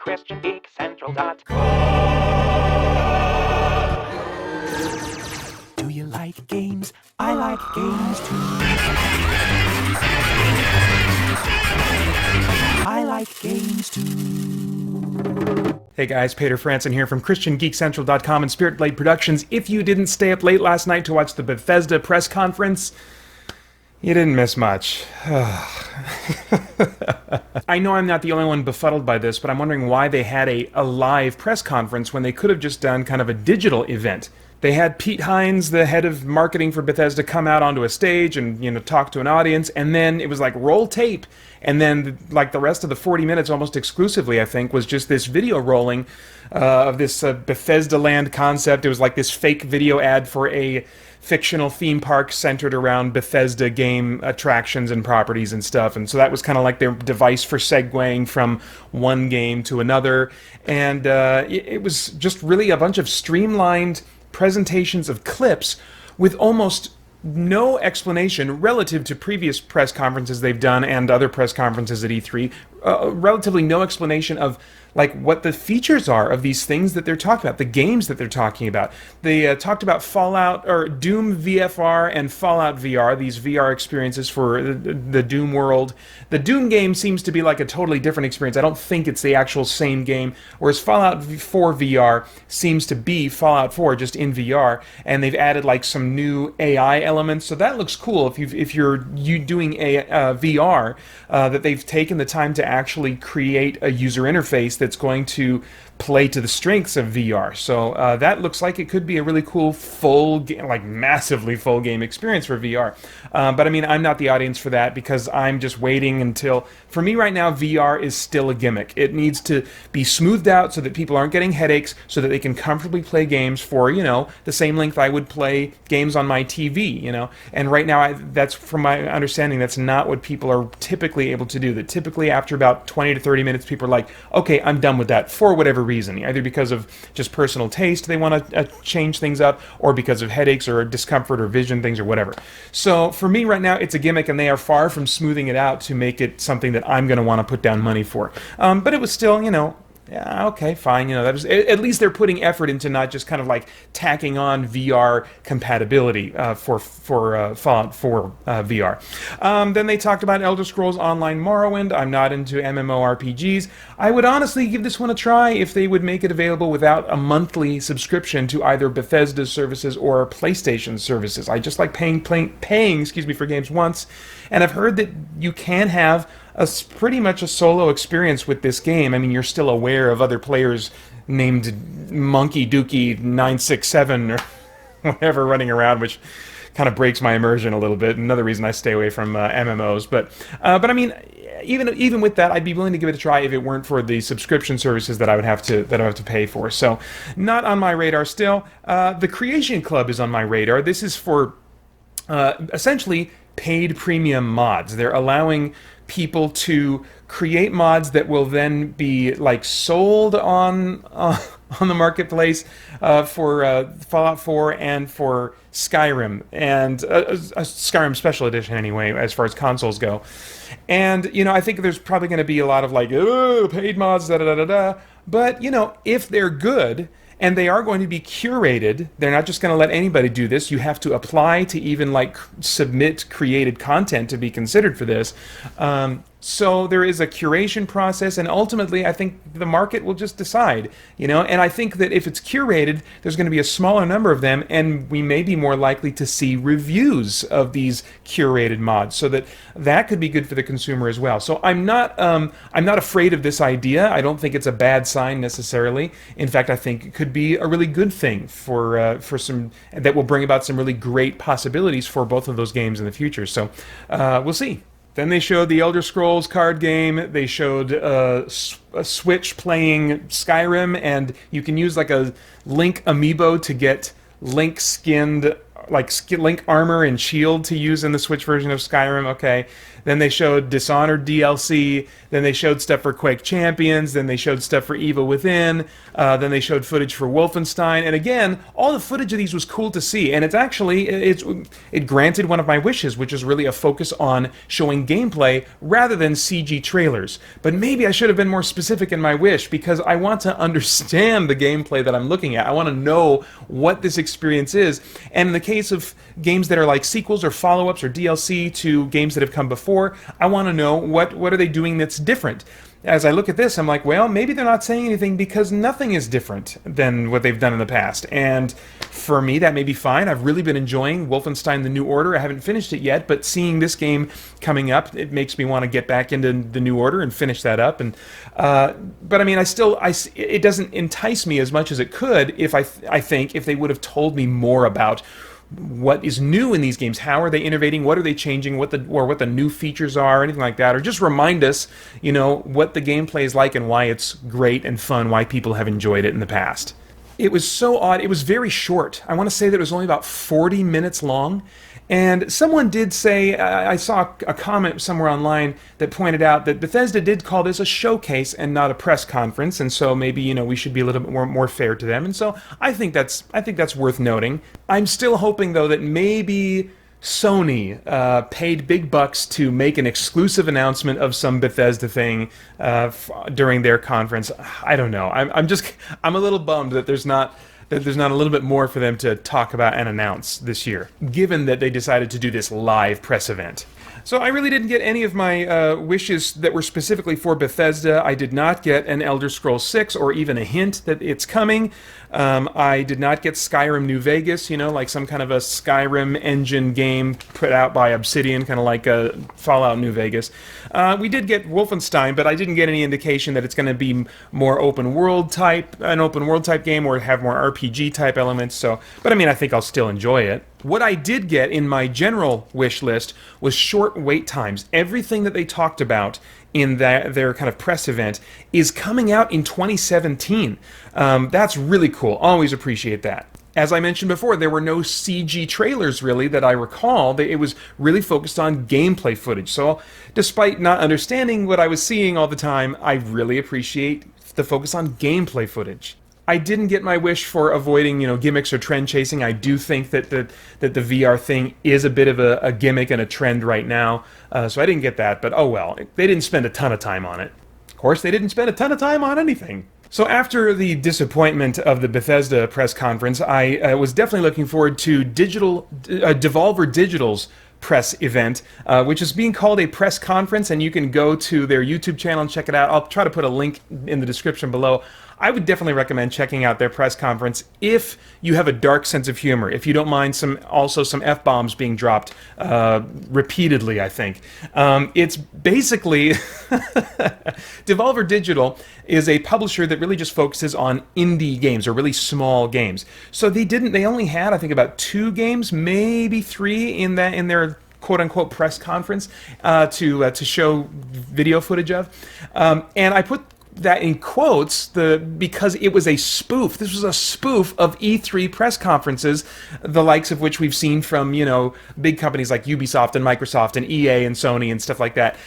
christiangeekcentral.com. Do you like games? I like games too. I like games too. Hey guys, Peter Franson here from christiangeekcentral.com and Spirit Blade Productions. If you didn't stay up late last night to watch the Bethesda press conference, you didn't miss much. I know I'm not the only one befuddled by this, but I'm wondering why they had a live press conference when they could have just done kind of a digital event. They had Pete Hines, the head of marketing for Bethesda, come out onto a stage and, talk to an audience, and then it was like roll tape, and then like the rest of the 40 minutes, almost exclusively, I think, was just this video rolling of this Bethesda land concept. It was like this fake video ad for a fictional theme park centered around Bethesda game attractions and properties and stuff, and so that was kind of like their device for segueing from one game to another, and it was just really a bunch of streamlined presentations of clips with almost no explanation relative to previous press conferences they've done and other press conferences at E3, relatively no explanation of like what the features are of these things that they're talking about, the games that they're talking about. They talked about Fallout or Doom VFR and Fallout VR, these VR experiences for the Doom world. The Doom game seems to be like a totally different experience. I don't think it's the actual same game, whereas Fallout 4 VR seems to be Fallout 4 just in VR, and they've added like some new AI elements, so that looks cool if you're doing a VR, that they've taken the time to actually create a user interface that's going to play to the strengths of VR. So that looks like it could be a really cool full game, like massively full game experience for VR. But I mean, I'm not the audience for that because I'm just waiting until, for me right now, VR is still a gimmick. It needs to be smoothed out so that people aren't getting headaches, so that they can comfortably play games for, the same length I would play games on my TV, And right now, that's, from my understanding, that's not what people are typically able to do. That typically after about 20 to 30 minutes, people are like, okay, I'm done with that, for whatever reason, either because of just personal taste, they want to change things up, or because of headaches or discomfort or vision things or whatever. So for me right now, it's a gimmick, and they are far from smoothing it out to make it something that I'm going to want to put down money for. But it was still, yeah, okay, fine. That was, at least they're putting effort into not just kind of like tacking on VR compatibility for Fallout 4 VR. Then they talked about Elder Scrolls Online Morrowind. I'm not into MMORPGs. I would honestly give this one a try if they would make it available without a monthly subscription to either Bethesda's services or PlayStation services. I just like paying for games once, and I've heard that you can have pretty much a solo experience with this game. I mean, you're still aware of other players named Monkey Dookie 967 or whatever running around, which kind of breaks my immersion a little bit. Another reason I stay away from MMOs. But I mean, even with that, I'd be willing to give it a try if it weren't for the subscription services that I would have to pay for. So, not on my radar still. The Creation Club is on my radar. This is for essentially paid premium mods. They're allowing people to create mods that will then be like sold on the marketplace for Fallout 4 and for Skyrim, and a Skyrim Special Edition anyway, as far as consoles go. And I think there's probably going to be a lot of like, oh, paid mods, da da da da. But if they're good, and they are going to be curated. They're not just going to let anybody do this. You have to apply to even submit created content to be considered for this. So there is a curation process, and ultimately I think the market will just decide, and I think that if it's curated, there's going to be a smaller number of them, and we may be more likely to see reviews of these curated mods, so that could be good for the consumer as well. So I'm not afraid of this idea. I don't think it's a bad sign necessarily. In fact, I think it could be a really good thing for some that will bring about some really great possibilities for both of those games in the future. So we'll see. Then they showed the Elder Scrolls card game. They showed a Switch playing Skyrim, and you can use like a Link amiibo to get Link skinned, Link armor and shield to use in the Switch version of Skyrim. Okay. then they showed Dishonored DLC, then they showed stuff for Quake Champions, then they showed stuff for Evil Within, then they showed footage for Wolfenstein, and again, all the footage of these was cool to see, and it granted one of my wishes, which is really a focus on showing gameplay rather than CG trailers. But maybe I should have been more specific in my wish, because I want to understand the gameplay that I'm looking at. I want to know what this experience is, and in the case of games that are like sequels or follow-ups or DLC to games that have come before, I want to know what are they doing that's different. As I look at this, I'm like, well, maybe they're not saying anything because nothing is different than what they've done in the past. And for me, that may be fine. I've really been enjoying Wolfenstein: The New Order. I haven't finished it yet, but seeing this game coming up, it makes me want to get back into The New Order and finish that up. And but I mean, it doesn't entice me as much as it could if I think if they would have told me more about what is new in these games, how are they innovating, what are they changing, what the new features are, anything like that, or just remind us, what the gameplay is like and why it's great and fun, why people have enjoyed it in the past. It was so odd. It was very short. I want to say that it was only about 40 minutes long. And someone did say, I saw a comment somewhere online that pointed out that Bethesda did call this a showcase and not a press conference, and so maybe we should be a little bit more fair to them. And so I think that's worth noting. I'm still hoping though that maybe Sony paid big bucks to make an exclusive announcement of some Bethesda thing during their conference. I don't know. I'm a little bummed that there's not a little bit more for them to talk about and announce this year, given that they decided to do this live press event. So I really didn't get any of my wishes that were specifically for Bethesda. I did not get an Elder Scrolls 6 or even a hint that it's coming. I did not get Skyrim New Vegas, like some kind of a Skyrim engine game put out by Obsidian, kind of like a Fallout New Vegas. We did get Wolfenstein, but I didn't get any indication that it's going to be more an open world type game or have more RPG type elements. So, but I mean, I think I'll still enjoy it. What I did get in my general wish list was short wait times. Everything that they talked about in their kind of press event is coming out in 2017. That's really cool. Always appreciate that. As I mentioned before, there were no CG trailers really that I recall. It was really focused on gameplay footage. So despite not understanding what I was seeing all the time, I really appreciate the focus on gameplay footage. I didn't get my wish for avoiding, gimmicks or trend chasing. I do think that the VR thing is a bit of a gimmick and a trend right now, so I didn't get that, but oh well. They didn't spend a ton of time on it. Of course, they didn't spend a ton of time on anything. So after the disappointment of the Bethesda press conference, I was definitely looking forward to Devolver Digital's press event, which is being called a press conference, and you can go to their YouTube channel and check it out. I'll try to put a link in the description below. I would definitely recommend checking out their press conference if you have a dark sense of humor, if you don't mind some F-bombs being dropped repeatedly, I think. It's basically... Devolver Digital is a publisher that really just focuses on indie games, or really small games. So they only had, I think, about 2 games, maybe 3 in their quote-unquote press conference to show video footage of. And I put that in quotes because it was a spoof. This was a spoof of E3 press conferences, the likes of which we've seen from, big companies like Ubisoft and Microsoft and EA and Sony and stuff like that.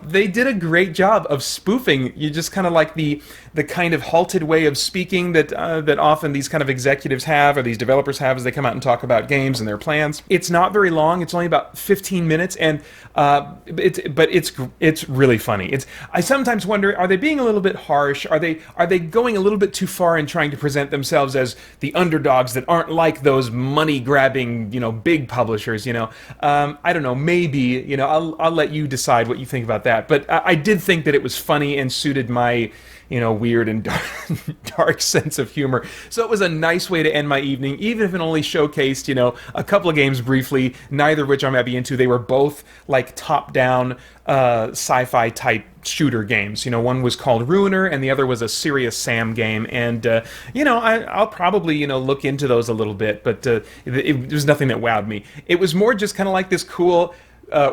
They did a great job of spoofing. You just kind of like the kind of halted way of speaking that often these kind of executives have, or these developers have, as they come out and talk about games and their plans. It's not very long. It's only about 15 minutes, and it's really funny. I sometimes wonder, are they being a little bit harsh? Are they going a little bit too far in trying to present themselves as the underdogs that aren't like those money-grabbing, big publishers? I don't know. Maybe I'll let you decide what you think about that. But I did think that it was funny and suited my weird and dark sense of humor. So it was a nice way to end my evening, even if it only showcased, a couple of games briefly, neither of which I'm happy into. They were both like top-down sci-fi type shooter games. One was called Ruiner, and the other was a Serious Sam game. And I'll probably look into those a little bit, but it was nothing that wowed me. It was more just kind of like this cool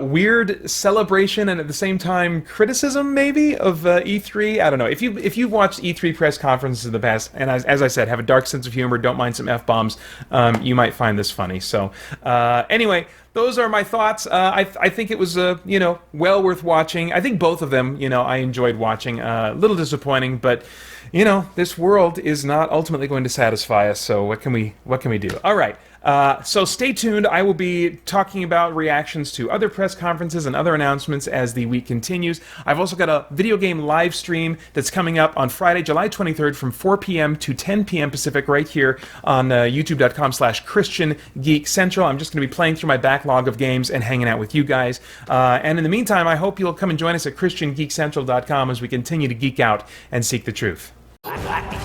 weird celebration and at the same time criticism, maybe, of E3. I don't know. If you've watched E3 press conferences in the past, and as I said, have a dark sense of humor, don't mind some F-bombs, you might find this funny. So anyway, those are my thoughts. I think it was well worth watching. I think both of them, I enjoyed watching. A little disappointing, but this world is not ultimately going to satisfy us. So what can we do? All right. So stay tuned. I will be talking about reactions to other press conferences and other announcements as the week continues. I've also got a video game live stream that's coming up on Friday, July 23rd from 4 p.m. to 10 p.m. Pacific right here on youtube.com/christiangeekcentral. I'm just going to be playing through my backlog of games and hanging out with you guys. And in the meantime, I hope you'll come and join us at christiangeekcentral.com as we continue to geek out and seek the truth. I like it,